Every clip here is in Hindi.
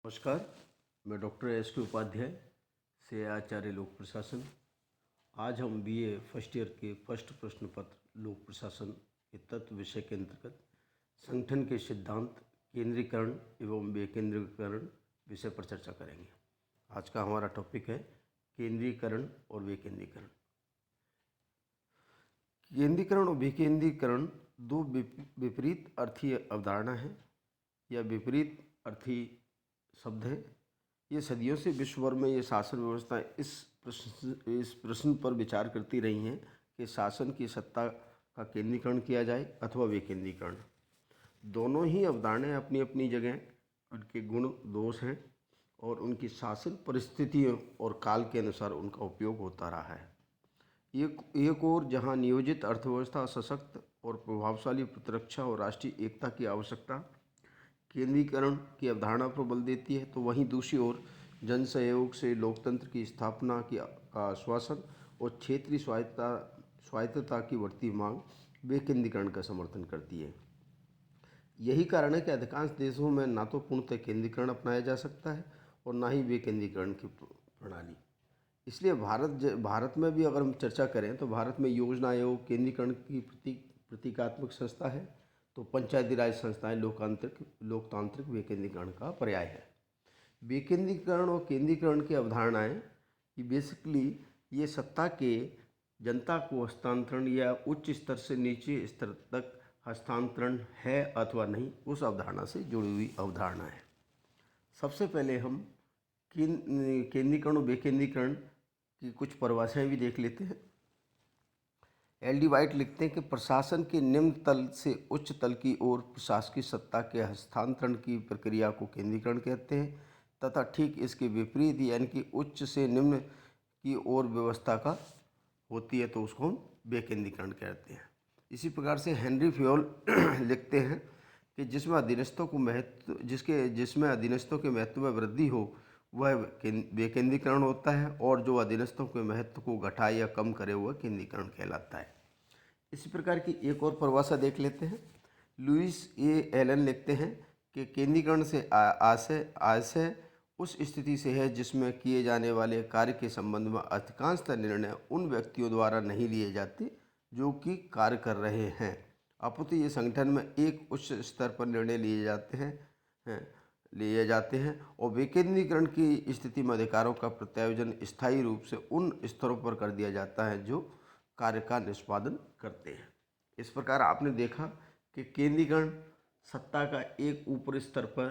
नमस्कार। मैं डॉक्टर एस के उपाध्याय से आचार्य लोक प्रशासन। आज हम बीए फर्स्ट ईयर के फर्स्ट प्रश्न पत्र लोक प्रशासन के तत्व विषय के अंतर्गत संगठन के सिद्धांत, केंद्रीकरण एवं विकेंद्रीकरण विषय पर चर्चा करेंगे। आज का हमारा टॉपिक है केंद्रीकरण और विकेंद्रीकरण। केंद्रीकरण और विकेंद्रीकरण दो विपरीत अर्थीय अवधारणा है या विपरीत अर्थी शब्द है। ये सदियों से विश्व भर में ये शासन व्यवस्था इस प्रश्न पर विचार करती रही हैं कि शासन की सत्ता का केंद्रीकरण किया जाए अथवा विकेंद्रीकरण। दोनों ही अवधारणाएं अपनी अपनी जगह उनके गुण दोष हैं और उनकी शासन परिस्थितियों और काल के अनुसार उनका उपयोग होता रहा है। एक और जहां नियोजित अर्थव्यवस्था, सशक्त और प्रभावशाली प्रतिरक्षा और राष्ट्रीय एकता की आवश्यकता केंद्रीकरण की अवधारणा पर बल देती है, तो वहीं दूसरी ओर जन सहयोग से लोकतंत्र की स्थापना का आश्वासन और क्षेत्रीय स्वायत्तता की बढ़ती मांग विकेंद्रीकरण का समर्थन करती है। यही कारण है कि अधिकांश देशों में ना तो पूर्णतः केंद्रीकरण अपनाया जा सकता है और ना ही विकेंद्रीकरण की प्रणाली। इसलिए भारत में भी अगर हम चर्चा करें तो भारत में योजना आयोग केंद्रीकरण की प्रतीकात्मक संस्था है, तो पंचायती राज संस्थाएं लोकतांत्रिक विकेंद्रीकरण का पर्याय है। विकेंद्रीकरण और केंद्रीकरण की अवधारणाएं कि बेसिकली ये सत्ता के जनता को हस्तांतरण या उच्च स्तर से नीचे स्तर तक हस्तांतरण है अथवा नहीं, उस अवधारणा से जुड़ी हुई अवधारणा है। सबसे पहले हम केंद्रीकरण और विकेंद्रीकरण की कुछ परिभाषाएं भी देख लेते हैं। एल डी वाइट लिखते हैं कि प्रशासन के निम्न तल से उच्च तल की ओर प्रशासकीय सत्ता के हस्तांतरण की प्रक्रिया को केंद्रीकरण कहते हैं, तथा ठीक इसके विपरीत यानी कि उच्च से निम्न की ओर व्यवस्था का होती है तो उसको हम विकेंद्रीकरण कहते हैं। इसी प्रकार से हेनरी फ्योल लिखते हैं कि जिसमें अधीनस्थों के महत्व में वृद्धि हो वह विकेंद्रीकरण होता है, और जो अधीनस्थों के महत्व को घटाए या कम करे वह केंद्रीकरण कहलाता है। इसी प्रकार की एक और परिभाषा देख लेते हैं। लुइस ए एलन लिखते हैं कि केंद्रीकरण से आशय उस स्थिति से है जिसमें किए जाने वाले कार्य के संबंध में अधिकांशतः निर्णय उन व्यक्तियों द्वारा नहीं लिए जाते जो कि कार्य कर रहे हैं, अपितु ये संगठन में एक उच्च स्तर पर निर्णय लिए जाते हैं और विकेंद्रीकरण की स्थिति में अधिकारों का प्रत्यायोजन स्थायी रूप से उन स्तरों पर कर दिया जाता है जो कार्य का निष्पादन करते हैं। इस प्रकार आपने देखा कि केंद्रीकरण सत्ता का एक ऊपरी स्तर पर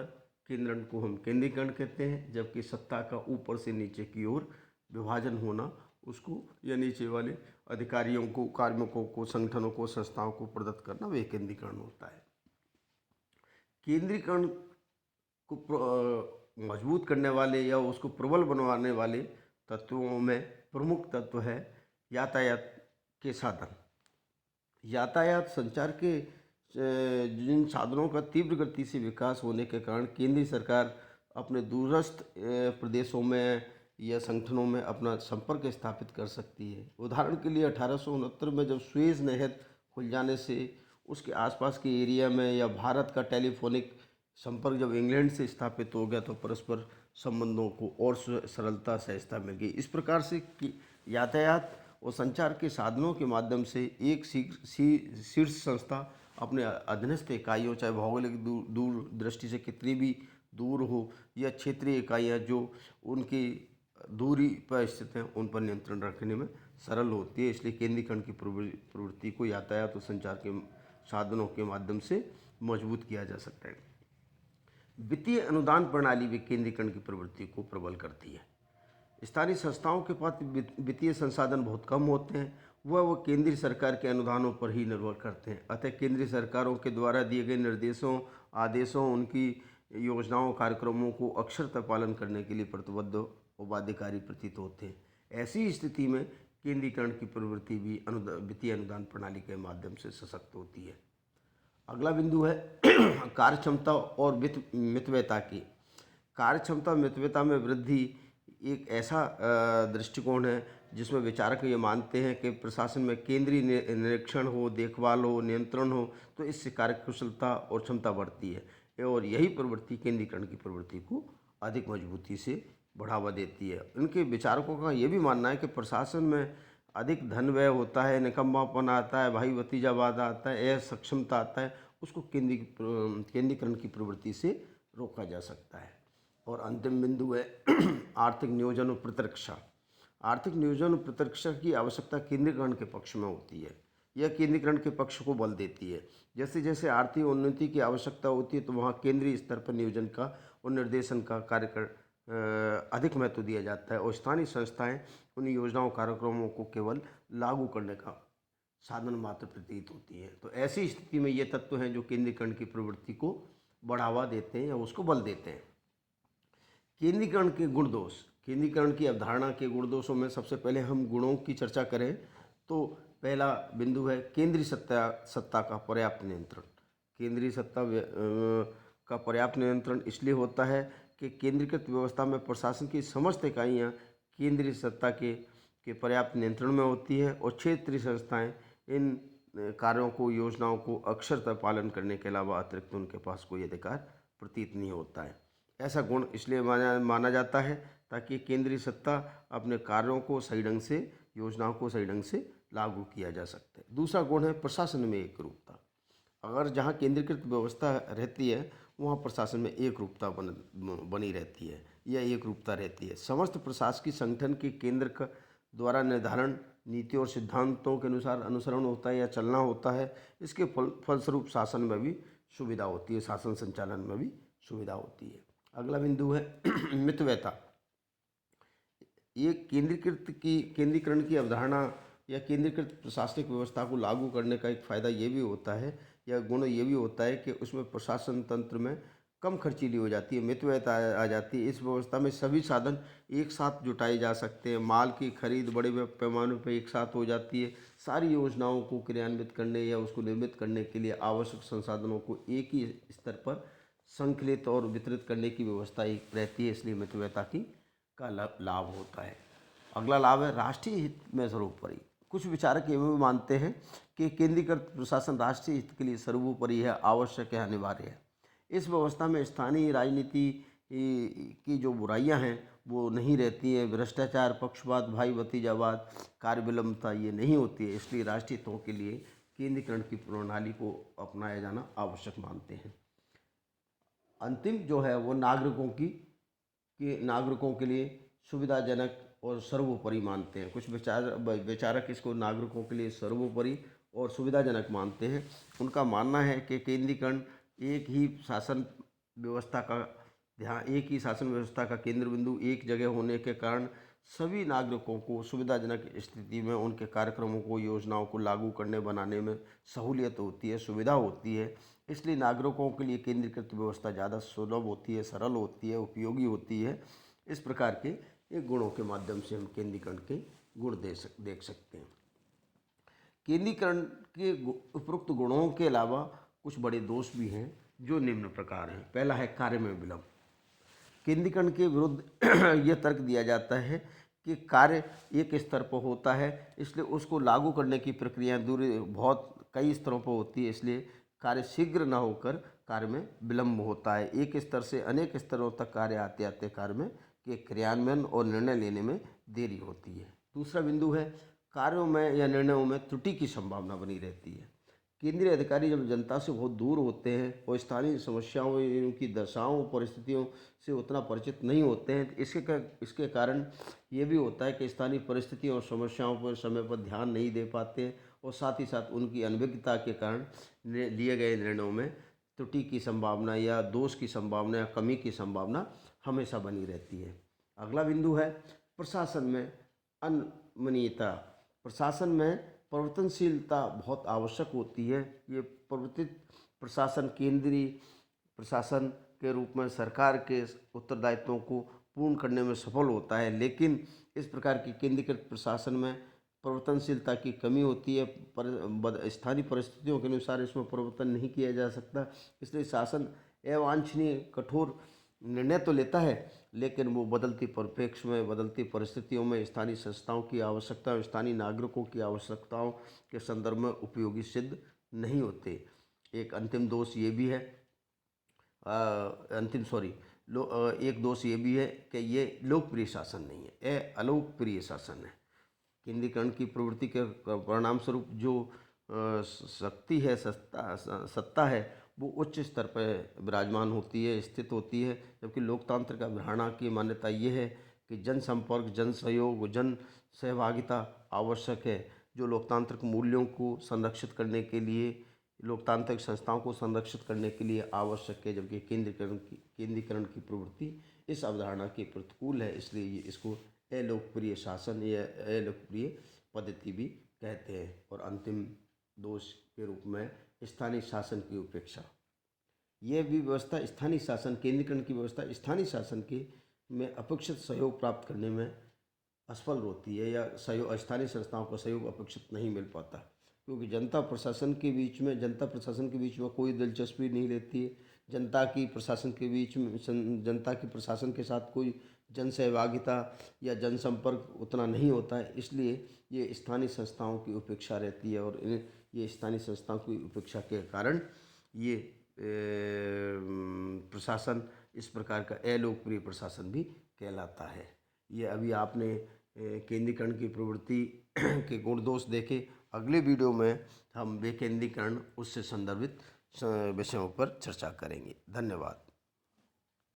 केंद्रण को हम केंद्रीकरण कहते हैं, जबकि सत्ता का ऊपर से नीचे की ओर विभाजन होना उसको या नीचे वाले अधिकारियों को, कार्मिकों को, संगठनों को, संस्थाओं को प्रदत्त करना विकेंद्रीकरण होता है। केंद्रीकरण को मजबूत करने वाले या उसको प्रबल बनवाने वाले तत्वों में प्रमुख तत्व है यातायात के साधन। यातायात संचार के जिन साधनों का तीव्र गति से विकास होने के कारण केंद्रीय सरकार अपने दूरस्थ प्रदेशों में या संगठनों में अपना संपर्क स्थापित कर सकती है। उदाहरण के लिए 1869 में जब सुएज नहर खुल जाने से उसके आसपास के एरिया में या भारत का टेलीफोनिक संपर्क जब इंग्लैंड से स्थापित हो गया तो परस्पर संबंधों को और सरलता सहजता मिल गई। इस प्रकार से यातायात और संचार के साधनों के माध्यम से एक शीर्ष संस्था अपने अधीनस्थ इकाइयों, चाहे भौगोलिक दूर दृष्टि से कितनी भी दूर हो, या क्षेत्रीय इकाइयाँ जो उनकी दूरी पर स्थित हैं, उन पर नियंत्रण रखने में सरल होती है। इसलिए केंद्रीकरण की प्रवृत्ति को यातायात और संचार के साधनों के माध्यम से मजबूत किया जा सकता है। वित्तीय अनुदान प्रणाली विकेंद्रीकरण की प्रवृत्ति को प्रबल करती है। स्थानीय संस्थाओं के पास वित्तीय संसाधन बहुत कम होते हैं, वह केंद्रीय सरकार के अनुदानों पर ही निर्भर करते हैं। अतः केंद्रीय सरकारों के द्वारा दिए गए निर्देशों, आदेशों, उनकी योजनाओं, कार्यक्रमों को अक्षरतः पालन करने के लिए प्रतिबद्ध और बाध्यकारी प्रतीत होते हैं। ऐसी स्थिति में केंद्रीकरण की प्रवृत्ति भी वित्तीय अनुदान प्रणाली के माध्यम से सशक्त होती है। अगला बिंदु है कार्यक्षमता और मितव्ययता की। कार्यक्षमता मितव्ययता में वृद्धि एक ऐसा दृष्टिकोण है जिसमें विचारक ये मानते हैं कि प्रशासन में केंद्रीय निरीक्षण हो, देखभाल हो, नियंत्रण हो, तो इससे कार्यकुशलता और क्षमता बढ़ती है, और यही प्रवृत्ति केंद्रीकरण की प्रवृत्ति को अधिक मजबूती से बढ़ावा देती है। इनके विचारकों का ये भी मानना है कि प्रशासन में अधिक धन व्यय होता है, निकम्मापन आता है, भाई भतीजावाद आता है, असक्षमता आता है, उसको केंद्रीकरण की प्रवृत्ति से रोका जा सकता है। और अंतिम बिंदु है आर्थिक नियोजन और प्रतिरक्षा। आर्थिक नियोजन और प्रतिरक्षा की आवश्यकता केंद्रीकरण के पक्ष में होती है। यह केंद्रीकरण के पक्ष को बल देती है। जैसे जैसे आर्थिक उन्नति की आवश्यकता होती है तो वहाँ केंद्रीय स्तर पर नियोजन का और निर्देशन का अधिक महत्व दिया जाता है और स्थानीय संस्थाएं उन योजनाओं कार्यक्रमों को केवल लागू करने का साधन मात्र प्रतीत होती है। तो ऐसी स्थिति में ये तत्व हैं जो केंद्रीकरण की प्रवृत्ति को बढ़ावा देते हैं या उसको बल देते हैं। केंद्रीकरण के गुण दोष। केंद्रीकरण की अवधारणा के गुण दोषों में सबसे पहले हम गुणों की चर्चा करें तो पहला बिंदु है केंद्रीय सत्ता का पर्याप्त नियंत्रण। केंद्रीय सत्ता का पर्याप्त नियंत्रण इसलिए होता है कि केंद्रीकृत व्यवस्था में प्रशासन की समस्त इकाइयाँ केंद्रीय सत्ता के पर्याप्त नियंत्रण में होती है और क्षेत्रीय संस्थाएं इन कार्यों को, योजनाओं को अक्षरतः पालन करने के अलावा अतिरिक्त उनके पास कोई अधिकार प्रतीत नहीं होता है। ऐसा गुण इसलिए माना जाता है ताकि केंद्रीय सत्ता अपने कार्यों को सही ढंग से, योजनाओं को सही ढंग से लागू किया जा सकता है। दूसरा गुण है प्रशासन में एकरूपता। अगर जहाँ केंद्रीकृत व्यवस्था रहती है वहाँ प्रशासन में एकरूपता बनी रहती है या एकरूपता रहती है। समस्त प्रशासकीय संगठन के केंद्र का द्वारा निर्धारण नीतियों और सिद्धांतों के अनुसार अनुसरण होता है या चलना होता है। इसके फलस्वरूप शासन में भी सुविधा होती है, शासन संचालन में भी सुविधा होती है। अगला बिंदु है मितव्ययता। ये केंद्रीकरण की अवधारणा या केंद्रीकृत प्रशासनिक व्यवस्था को लागू करने का एक फ़ायदा ये भी होता है या गुण ये भी होता है कि उसमें प्रशासन तंत्र में कम खर्चीली हो जाती है, मितव्ययता आ जाती है। इस व्यवस्था में सभी साधन एक साथ जुटाए जा सकते हैं, माल की खरीद बड़े पैमाने पर एक साथ हो जाती है। सारी योजनाओं को क्रियान्वित करने या उसको निर्मित करने के लिए आवश्यक संसाधनों को एक ही स्तर पर संकलित और वितरित करने की व्यवस्था एक रहती है, इसलिए मितव्ययता का लाभ होता है। अगला लाभ है राष्ट्रीय हित में सर्वोपरि। कुछ विचारक ये भी मानते हैं कि केंद्रीकृत प्रशासन राष्ट्रीय हित के लिए सर्वोपरि है, आवश्यक है, अनिवार्य है। इस व्यवस्था में स्थानीय राजनीति की जो बुराइयां हैं वो नहीं रहती हैं। भ्रष्टाचार, पक्षपात, भाई भतीजावाद, कार्य विलंबता ये नहीं होती है। इसलिए राष्ट्रीय हितों के लिए केंद्रीकरण की प्रणाली को अपनाया जाना आवश्यक मानते हैं। अंतिम जो है वो नागरिकों के लिए सुविधाजनक और सर्वोपरि मानते हैं। कुछ विचारक इसको नागरिकों के लिए सर्वोपरि और सुविधाजनक मानते हैं। उनका मानना है कि केंद्रीकरण एक ही शासन व्यवस्था का केंद्र बिंदु एक जगह होने के कारण सभी नागरिकों को सुविधाजनक स्थिति में उनके कार्यक्रमों को, योजनाओं को लागू करने बनाने में सहूलियत होती है, सुविधा होती है। इसलिए नागरिकों के लिए केंद्रीकृत व्यवस्था ज़्यादा सुलभ होती है, सरल होती है, उपयोगी होती है। इस प्रकार के एक गुणों के माध्यम से हम केंद्रीकरण के गुण देख सकते हैं। केंद्रीकरण के उपरोक्त गुणों के अलावा कुछ बड़े दोष भी हैं जो निम्न प्रकार हैं। पहला है कार्य में विलंब। केंद्रीकरण के विरुद्ध यह तर्क दिया जाता है कि कार्य एक स्तर पर होता है, इसलिए उसको लागू करने की प्रक्रिया बहुत कई स्तरों पर होती है, इसलिए कार्य शीघ्र न होकर कार्य में विलंब होता है। एक स्तर से अनेक स्तरों तक कार्य आते आते कार्य में के क्रियान्वयन और निर्णय लेने में देरी होती है। दूसरा बिंदु है कार्यों में या निर्णयों में त्रुटि की संभावना बनी रहती है। केंद्रीय अधिकारी जब जनता से बहुत दूर होते हैं और स्थानीय समस्याओं, उनकी दशाओं, परिस्थितियों से उतना परिचित नहीं होते हैं, इसके कारण ये भी होता है कि स्थानीय परिस्थितियों और समस्याओं पर समय पर ध्यान नहीं दे पाते हैं और साथ ही साथ उनकी अनभिज्ञता के कारण लिए गए निर्णयों में त्रुटि की संभावना या दोष की संभावना या कमी की संभावना हमेशा बनी रहती है। अगला बिंदु है प्रशासन में अनमनीयता। प्रशासन में परिवर्तनशीलता बहुत आवश्यक होती है। ये परिवर्तित प्रशासन केंद्रीय प्रशासन के रूप में सरकार के उत्तरदायित्वों को पूर्ण करने में सफल होता है, लेकिन इस प्रकार की केंद्रीकृत प्रशासन में परिवर्तनशीलता की कमी होती है। स्थानीय परिस्थितियों के अनुसार इसमें परिवर्तन नहीं किया जा सकता, इसलिए शासन अवांछनीय कठोर निर्णय तो लेता है, लेकिन वो बदलती परिप्रेक्ष्य में, बदलती परिस्थितियों में स्थानीय संस्थाओं की आवश्यकता, स्थानीय नागरिकों की आवश्यकताओं के संदर्भ में उपयोगी सिद्ध नहीं होते। एक अंतिम दोष ये भी है, एक दोष ये भी है कि ये लोकप्रिय शासन नहीं है, यह अलोकप्रिय शासन है। केंद्रीकरण की प्रवृत्ति के परिणाम स्वरूप जो शक्ति है, सत्ता है, वो उच्च स्तर पर विराजमान होती है, स्थित होती है, जबकि लोकतंत्र का अवधारणा की मान्यता ये है कि जन संपर्क, जन सहयोग, जन सहभागिता आवश्यक है, जो लोकतांत्रिक मूल्यों को संरक्षित करने के लिए, लोकतांत्रिक संस्थाओं को संरक्षित करने के लिए आवश्यक है, जबकि केंद्रीकरण की प्रवृत्ति इस अवधारणा के प्रतिकूल है, इसलिए ये इसको अलोकप्रिय शासन या अलोकप्रिय पद्धति भी कहते हैं। और अंतिम दोष के रूप में स्थानीय शासन की उपेक्षा। यह भी व्यवस्था स्थानीय शासन, केंद्रीकरण की व्यवस्था स्थानीय शासन के में अपेक्षित सहयोग प्राप्त करने में असफल होती है, या सहयोग, स्थानीय संस्थाओं का सहयोग अपेक्षित नहीं मिल पाता, क्योंकि जनता प्रशासन के बीच में कोई दिलचस्पी नहीं लेती है। जनता की प्रशासन के साथ कोई जन सहभागिता या जनसंपर्क उतना नहीं होता है, इसलिए ये स्थानीय संस्थाओं की उपेक्षा रहती है। और ये स्थानीय संस्थाओं की उपेक्षा के कारण ये प्रशासन इस प्रकार का अलोकप्रिय प्रशासन भी कहलाता है। ये अभी आपने केंद्रीकरण की प्रवृत्ति के गुण दोष देखे। अगले वीडियो में हम विकेंद्रीकरण उससे संदर्भित विषयों पर चर्चा करेंगे। धन्यवाद।